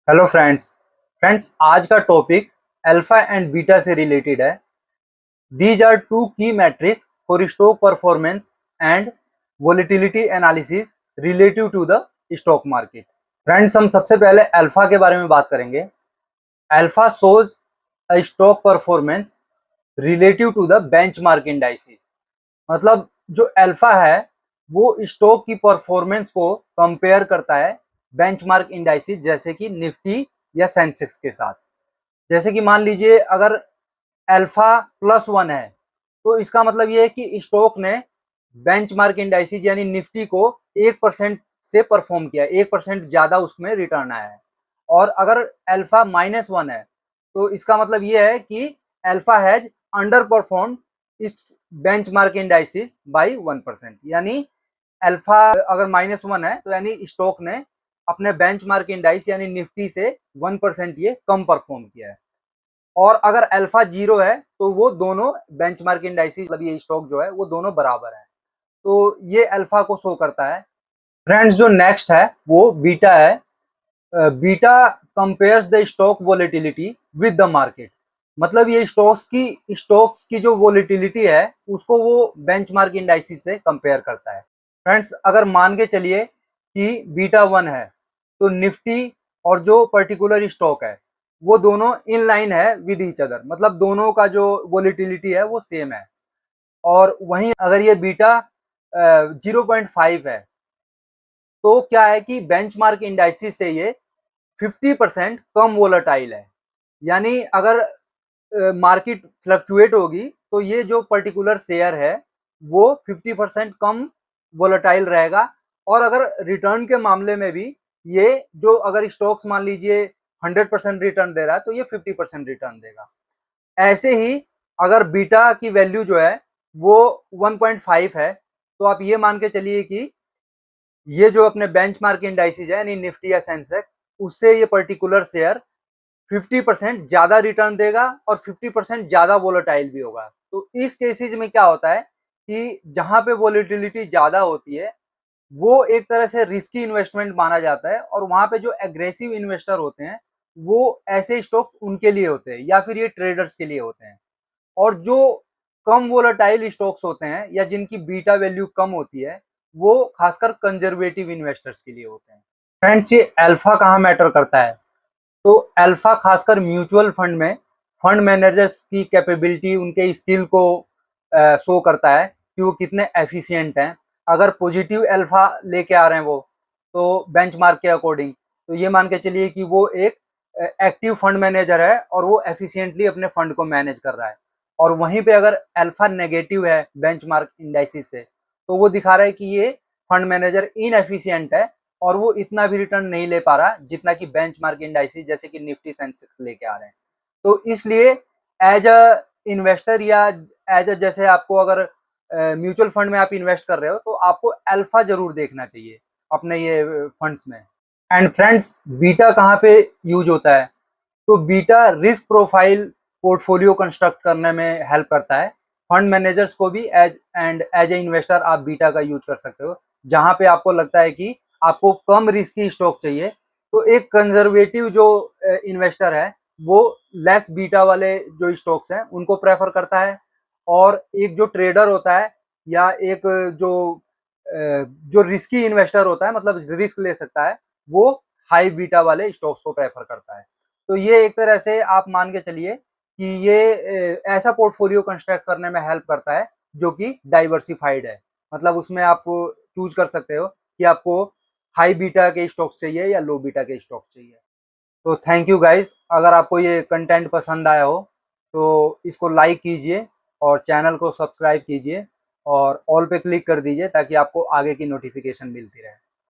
Hello friends आज का topic alpha and beta से रिलेटेड है। These are two key metrics for stock performance and volatility analysis relative to the stock market. Friends, हम सबसे पहले alpha के बारे में बात करेंगे। Alpha shows a stock performance relative to the benchmark indices. मतलब जो अल्फा है वो स्टॉक की परफॉर्मेंस को कंपेयर करता है बेंचमार्क इंडाइसिस जैसे कि निफ्टी या सेंसेक्स के साथ। जैसे कि मान लीजिए अगर अल्फा +1 है तो इसका मतलब ये है कि स्टॉक ने बेंचमार्क इंडाइसिस यानी निफ्टी को 1% से परफॉर्म किया, 1% ज्यादा उसमें रिटर्न आया है। और अगर अल्फा -1 है तो इसका मतलब ये है कि alpha has under perform it's benchmark indices by 1%। यानी अल्फा अगर -1 है तो यानी स्टॉक ने अपने बेंचमार्क इंडाइस यानी निफ्टी से 1% ये कम परफॉर्म किया है। और अगर अल्फा 0 है तो वो दोनों बेंचमार्क इंडाइसिस मतलब ये स्टॉक जो है वो दोनों बराबर है। तो ये अल्फा को शो करता है। फ्रेंड्स, जो नेक्स्ट है वो बीटा है। Beta compares the stock volatility with the market. मतलब ये स्टॉक्स की जो वोलेटिलिटी है उसको वो बेंचमार्क इंडाइसिस से कंपेयर करता है। फ्रेंड्स, अगर मान के चलिए कि बीटा 1 है तो निफ्टी और जो पर्टिकुलर स्टॉक है वो दोनों इन लाइन है विद ईच अदर, मतलब दोनों का जो वोलेटिलिटी है वो सेम है। और वहीं अगर ये बीटा 0.5 है तो क्या है कि बेंचमार्क इंडाइसिस से ये 50% कम वोलेटाइल है। यानी अगर मार्केट फ्लक्चुएट होगी तो ये जो पर्टिकुलर शेयर है वो 50% कम वोलेटाइल रहेगा। और अगर रिटर्न के मामले में भी ये जो अगर स्टॉक्स मान लीजिए 100% रिटर्न दे रहा है तो ये 50% रिटर्न देगा। ऐसे ही अगर बीटा की वैल्यू जो है वो 1.5 है तो आप ये मान के चलिए कि ये जो अपने बेंचमार्क इंडाइसिस है यानी निफ्टी या सेंसेक्स उससे ये पर्टिकुलर शेयर 50% ज्यादा रिटर्न देगा और 50% ज्यादा वोलेटाइल भी होगा। तो इस केसेस में क्या होता है कि जहां पे वोलेटिलिटी ज्यादा होती है वो एक तरह से रिस्की इन्वेस्टमेंट माना जाता है। और वहां पे जो एग्रेसिव इन्वेस्टर होते हैं वो ऐसे स्टॉक्स उनके लिए होते हैं या फिर ये ट्रेडर्स के लिए होते हैं। और जो कम वोलेटाइल स्टॉक्स होते हैं या जिनकी बीटा वैल्यू कम होती है वो खासकर कंजर्वेटिव इन्वेस्टर्स के लिए होते हैं। फ्रेंड्स, ये अल्फा कहाँ मैटर करता है? तो अल्फा खासकर म्यूचुअल फंड में फंड मैनेजर्स की कैपेबिलिटी उनके स्किल को शो करता है कि वो कितने एफिशिएंट हैं। अगर पॉजिटिव अल्फा लेके आ रहे हैं वो तो बेंचमार्क के अकॉर्डिंग तो ये मान के चलिए कि वो एक एक्टिव फंड मैनेजर है और वो एफिशिएंटली अपने फंड को मैनेज कर रहा है। और वहीं पे अगर अल्फा नेगेटिव है बेंचमार्क इंडाइसिस से तो वो दिखा रहा है कि ये फंड मैनेजर इनएफिशिएंट है और वो इतना भी रिटर्न नहीं ले पा रहा जितना कि बेंचमार्क इंडाइसिस जैसे कि निफ्टी सेंसेक्स लेके आ रहे हैं। तो इसलिए एज अ इन्वेस्टर या एज अ जैसे आपको अगर म्यूचुअल फंड में आप इन्वेस्ट कर रहे हो तो आपको अल्फा जरूर देखना चाहिए अपने ये फंड्स में। एंड फ्रेंड्स, बीटा कहाँ पे यूज होता है? तो beta risk profile portfolio construct करने में हेल्प करता है। फंड मैनेजर्स को भी एज ए इन्वेस्टर आप बीटा का यूज कर सकते हो। जहां पे आपको लगता है कि आपको कम रिस्की स्टॉक चाहिए तो एक कंजर्वेटिव जो इन्वेस्टर है वो लेस बीटा वाले जो स्टॉक्स हैं उनको प्रेफर करता है। और एक जो ट्रेडर होता है या एक जो जो रिस्की इन्वेस्टर होता है मतलब रिस्क ले सकता है वो हाई बीटा वाले स्टॉक्स को प्रेफर करता है। तो ये एक तरह से आप मान के चलिए कि ये ऐसा पोर्टफोलियो कंस्ट्रक्ट करने में हेल्प करता है जो कि डाइवर्सिफाइड है। मतलब उसमें आप चूज कर सकते हो कि आपको हाई बीटा के स्टॉक्स चाहिए या लो बीटा के स्टॉक्स चाहिए। तो थैंक यू गाइस, अगर आपको ये कंटेंट पसंद आया हो तो इसको लाइक कीजिए और चैनल को सब्सक्राइब कीजिए और ऑल पे क्लिक कर दीजिए ताकि आपको आगे की नोटिफिकेशन मिलती रहे।